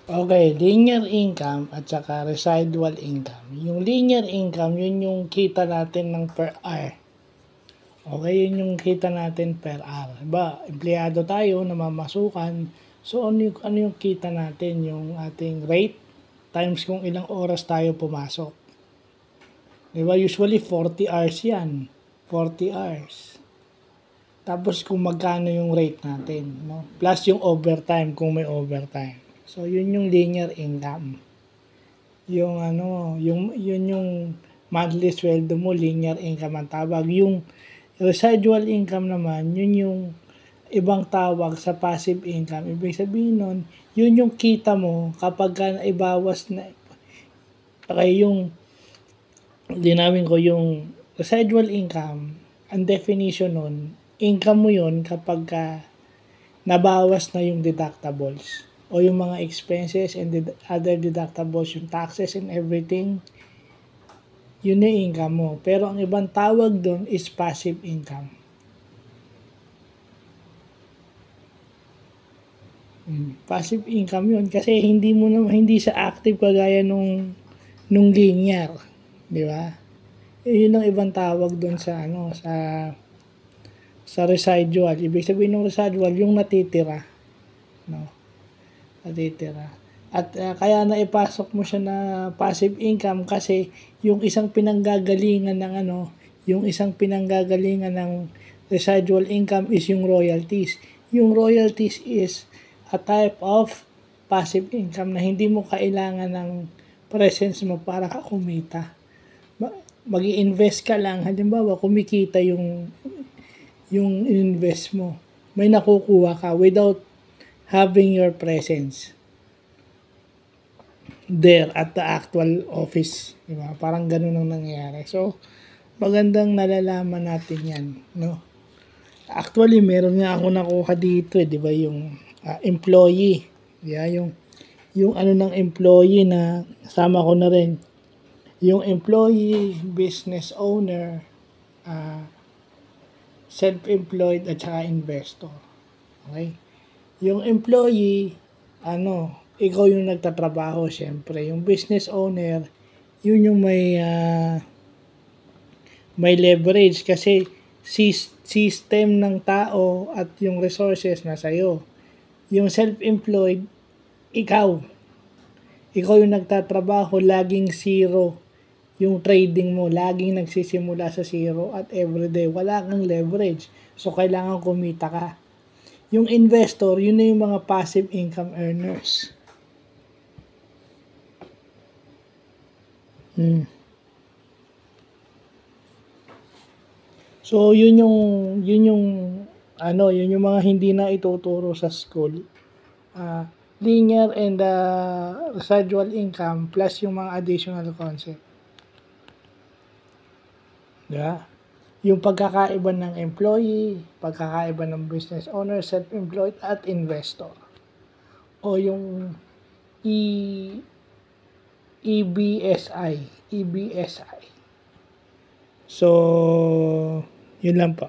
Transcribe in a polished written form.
Okay, linear income at saka residual income. Yung linear income, yun yung kita natin ng per hour. Okay, yun yung kita natin per hour. Diba, empleyado tayo, namamasukan. So, ano yung kita natin? Yung ating rate times kung ilang oras tayo pumasok. Diba, usually 40 hours yan. 40 hours. Tapos kung magkano yung rate natin, no? Plus yung overtime kung may overtime. So yun yung linear income. Yung yun yung monthly sweldo mo, linear income ang tawag. Yung residual income naman, yun yung ibang tawag sa passive income. Ibig sabihin nun, yun yung kita mo kapag ka naibawas na yung linawin ko yung residual income, ang definition nun, income mo yun kapag ka nabawas na yung deductibles o yung mga expenses and other deductibles, yung taxes and everything, yun yung income mo. Pero ang ibang tawag doon is passive income. Passive income yun kasi hindi siya active kagaya nung linear, di ba? Yun ang ibang tawag doon sa residual. Ibig sabihin ng residual yung natitira, no? Natitira. At kaya naipasok mo siya na passive income kasi yung isang pinanggagalingan ng residual income is yung royalties. Yung royalties is a type of passive income na hindi mo kailangan ng presence mo para ka kumita. Mag-i-invest ka lang, halimbawa kumikita yung invest mo. May nakukuha ka without having your presence there at the actual office, di ba? Parang ganun ang nangyayari. So, magandang nalalaman natin 'yan, no? Actually, meron nga ako nakuha dito, di ba, yung employee. Yeah, yung ano ng employee na sama ko na rin. Yung employee, business owner, self-employed at saka investor. Okay? Yung employee, ikaw yung nagtatrabaho, syempre. Yung business owner, yun yung may leverage kasi system ng tao at yung resources na sa'yo. Yung self-employed, ikaw. Ikaw yung nagtatrabaho, laging zero yung trading mo, laging nagsisimula sa zero at everyday. Wala kang leverage. So, kailangan kumita ka. Yung investor, yun na yung mga passive income earners. So, yun yung mga hindi na ituturo sa school. Linear and residual income plus yung mga additional concept. Yeah. Yung pagkakaiba ng employee, pagkakaiba ng business owner, self-employed at investor. O yung E EBSI. So, yun lang po.